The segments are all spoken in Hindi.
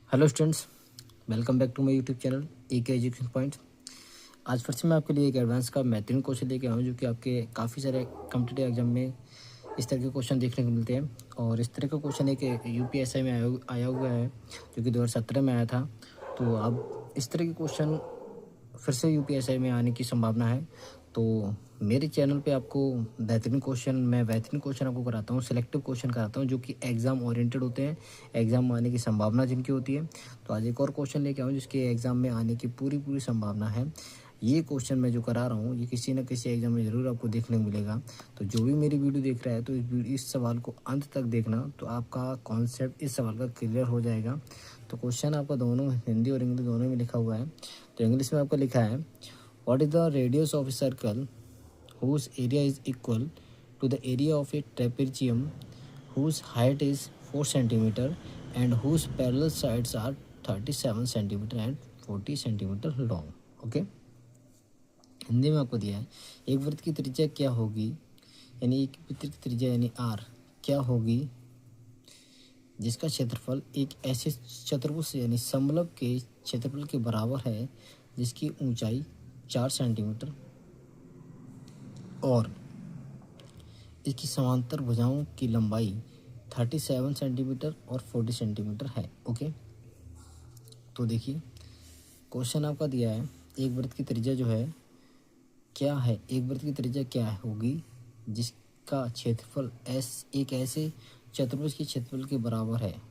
Hello students, welcome back to my YouTube channel AK education point. आज फिर से मैं आपके लिए एक एडवांस का मैथमेटिक्स क्वेश्चन लेके आया हूँ जो कि आपके काफ़ी सारे कॉम्पिटिटिव एग्जाम में इस तरह के क्वेश्चन देखने को मिलते हैं। और इस तरह का क्वेश्चन एक UPSI में आया हुआ है जो कि 2017 में आया था। तो अब इस तरह के क्वेश्चन फिर से UPSI में आने की संभावना है। तो मेरे चैनल पे आपको बेहतरीन क्वेश्चन आपको कराता हूँ, सिलेक्टिव क्वेश्चन कराता हूँ जो कि एग्ज़ाम ओरिएंटेड होते हैं, एग्ज़ाम में आने की संभावना जिनकी होती है। तो आज एक और क्वेश्चन लेके आऊँ जिसके एग्ज़ाम में आने की पूरी संभावना है। ये क्वेश्चन मैं जो करा रहा हूँ ये किसी न किसी एग्ज़ाम में ज़रूर आपको देखने को मिलेगा। तो जो भी मेरी वीडियो देख रहा है तो इस सवाल को अंत तक देखना, तो आपका कॉन्सेप्ट इस सवाल का क्लियर हो जाएगा। तो क्वेश्चन आपका दोनों हिंदी और इंग्लिश दोनों में लिखा हुआ है। तो इंग्लिश में आपका लिखा है, what is the radius of a circle whose area is equal to the area of a trapezium whose height is 4 centimeter and whose parallel sides are 37 centimeter and 40 centimeter long। Okay, Hindi में आपको दिया है एक वृत्त की त्रिज्या क्या होगी, यानी एक वृत्त की त्रिज्या यानी आर क्या होगी जिसका क्षेत्रफल एक ऐसे चतुर्भुज यानी समलंब के क्षेत्रफल के बराबर है जिसकी ऊंचाई 4 सेंटीमीटर और इसकी समांतर भुजाओं की लंबाई 37 सेंटीमीटर और 40 सेंटीमीटर है। ओके, तो देखिए क्वेश्चन आपका दिया है एक वृत्त की त्रिज्या जो है क्या है, एक वृत्त की त्रिज्या क्या होगी जिसका क्षेत्रफल एक ऐसे चतुर्भुज के क्षेत्रफल के बराबर है।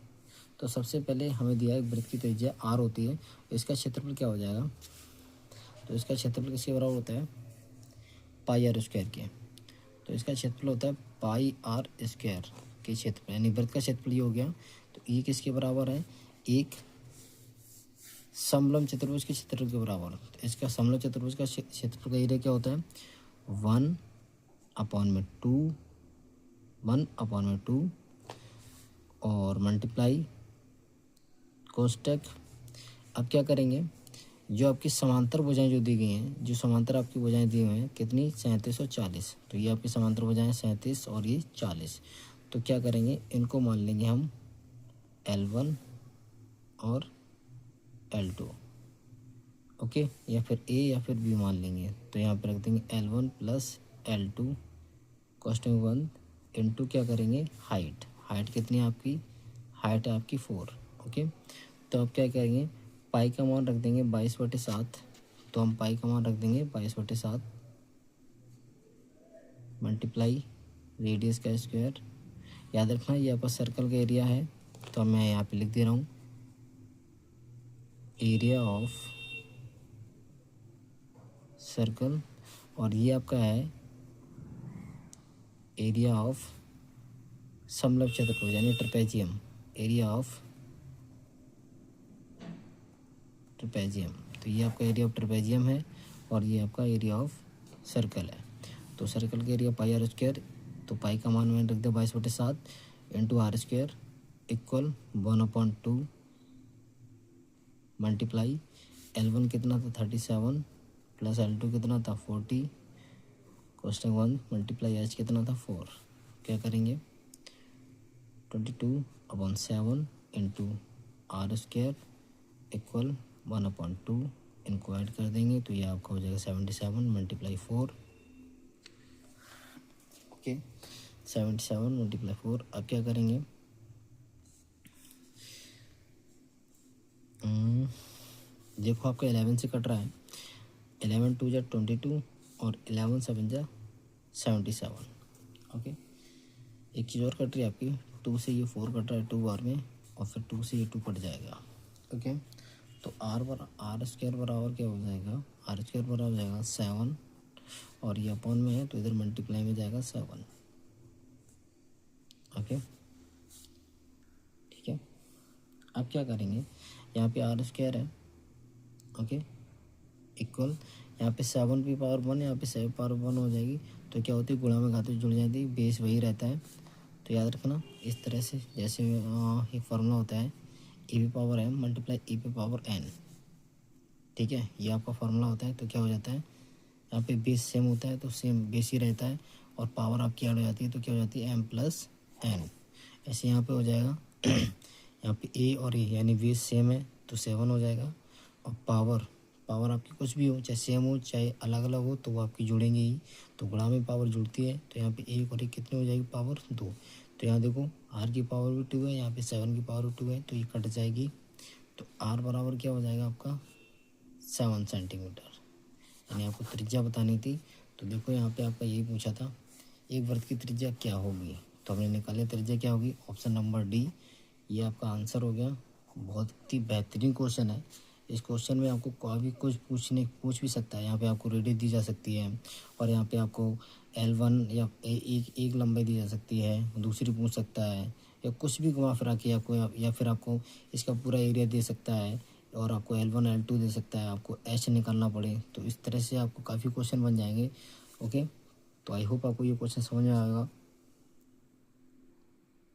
तो सबसे पहले हमें दिया है वृत्त की त्रिज्या आर होती है, इसका क्षेत्रफल क्या हो जाएगा, तो इसका क्षेत्रफल किसके बराबर होता है, पाई आर स्क्वायर के। तो इसका क्षेत्रफल होता है पाई आर स्क्वायर के क्षेत्रफल, यानी वृत्त का क्षेत्रफल ये हो गया। तो ये किसके बराबर है, एक समलंब चतुर्भुज के क्षेत्रफल के बराबर। तो इसका समलंब चतुर्भुज का क्षेत्रफल का एरिया क्या होता है, 1/2 और मल्टीप्लाई कोष्टक। अब क्या करेंगे, जो आपकी समांतर भुजाएं जो दी गई हैं, जो समांतर आपकी भुजाएं दी हुई हैं कितनी, 37 और 40। तो ये आपकी समांतर भुजाएं 37 और ये 40। तो क्या करेंगे, इनको मान लेंगे हम L1 और L2। ओके, या फिर A या फिर B मान लेंगे। तो यहाँ पर रख देंगे L1 प्लस L2 कोष्टक 1 इंटू क्या करेंगे, हाइट कितनी है आपकी, हाइट है आपकी 4। ओके, तो अब क्या करेंगे, पाई का मान रख देंगे 22/7। तो हम पाई का मान रख देंगे 22/7 मल्टीप्लाई रेडियस का स्क्वायर। याद रखना ये आपका सर्कल का एरिया है, तो मैं यहाँ पे लिख दे रहा हूँ एरिया ऑफ सर्कल, और ये आपका है एरिया ऑफ समलंब चतुर्भुज यानी ट्रेपेजियम, एरिया ऑफ ट्रेपेजियम। तो ये आपका एरिया ऑफ ट्रेपेजियम है और ये आपका एरिया ऑफ सर्कल है। तो सर्कल का एरिया पाई आर स्क्वायर, तो पाई का मान मैंने रख दिया 22/7 into r square equal 1/2 multiply L1 कितना था 37 प्लस L2 कितना था 40 कोष्टक 1 मल्टीप्लाई H कितना था 4। क्या करेंगे 22/7 इंटू आर स्क्वायर इक्वल 1/2, इनको ऐड कर देंगे तो ये आपका हो जाएगा 77 मल्टीप्लाई 4। Okay, 77 multiply 4। अब क्या करेंगे, देखो आपका 11 से कट रहा है, 11 2 जा 22 और 11 7 जा 77। ओके, एक चीज़ और कट रही है आपकी, 2 से ये 4 कट रहा है 2 बार में, और फिर 2 से ये 2 कट जाएगा। ओके, तो आर स्क्वायर बराबर क्या हो जाएगा, आर स्क्वायर बराबर हो जाएगा 7, और ये अपॉन में है तो इधर मल्टीप्लाई में जाएगा 7। ओके, ठीक है। अब क्या करेंगे, यहाँ पे आर स्क्वायर है, ओके, इक्वल यहाँ पे 7 की पावर 1, यहाँ पे 7 पावर 1 हो जाएगी। तो क्या होती है, गुणा में घात जुड़ जाती है, बेस वही रहता है। तो याद रखना इस तरह से, जैसे एक फार्मूला होता है A P power m multiply A P power n। ठीक है, ये आपका फार्मूला होता है। तो क्या हो जाता है, यहाँ पे बेस सेम होता है तो सेम बेस ही रहता है, और पावर आपकी ऐड हो जाती है तो क्या हो जाती है m प्लस n। ऐसे यहाँ पे हो जाएगा यहाँ पे ए और ए यानी बेस सेम है तो 7 हो जाएगा। और पावर पावर आपकी कुछ भी हो, चाहे सेम हो चाहे अलग अलग हो, तो वो आपकी जुड़ेंगे ही। तो गुणा में पावर जुड़ती है, तो यहाँ पे एक और एक कितनी हो जाएगी पावर 2। तो यहाँ देखो आर की पावर भी 2 है, यहाँ पे 7 की पावर 2 है, तो ये कट जाएगी। तो आर बराबर क्या हो जाएगा आपका 7 सेंटीमीटर, यानी आपको त्रिज्या बतानी थी। तो देखो यहाँ पे आपका यही पूछा था एक वृत्त की त्रिज्या क्या होगी, तो हमने निकाले त्रिज्या क्या होगी, ऑप्शन नंबर डी, ये आपका आंसर हो गया। बहुत ही बेहतरीन क्वेश्चन है। इस क्वेश्चन में आपको कोई भी कुछ पूछ भी सकता है। यहाँ पे आपको रेडियस दी जा सकती है, और यहाँ पे आपको L1 या एक लंबाई दी जा सकती है, दूसरी पूछ सकता है, या कुछ भी घुमा फिरा के आपको, या फिर आपको इसका पूरा एरिया दे सकता है, और आपको L1 L2 दे सकता है, आपको H निकालना पड़े। तो इस तरह से आपको काफ़ी क्वेश्चन बन जाएंगे। ओके, तो आई होप आपको ये क्वेश्चन समझ में आएगा।